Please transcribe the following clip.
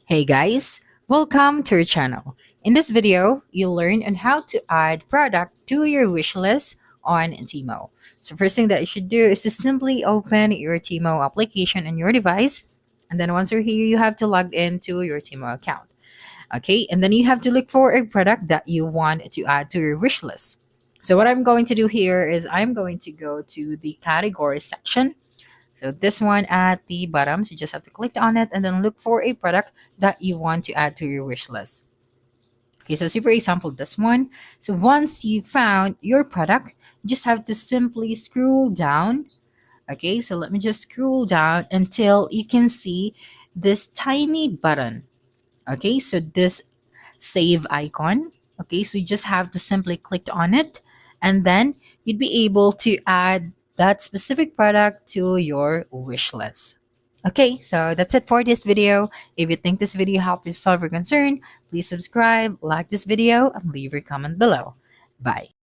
Hey guys, welcome to our channel. In this video, you'll learn on how to add product to your wish list on Temu. So first thing that you should do is to simply open your Temu application on your device. And then once you're here, you have to log into your Temu account. Okay, and then you have to look for a product that you want to add to your wish list. So what I'm going to do here is I'm going to go to the category section. So this one at the bottom, so you just have to click on it and then look for a product that you want to add to your wish list. Okay, so see for example this one. So once you found your product, you just have to simply scroll down. Okay, so let me just scroll down until you can see this tiny button. Okay, so this save icon. Okay, so you just have to simply click on it and then you'd be able to add that specific product to your wish list. Okay, so that's it for this video. If you think this video helped you solve your concern, please subscribe, like this video, and leave your comment below. Bye.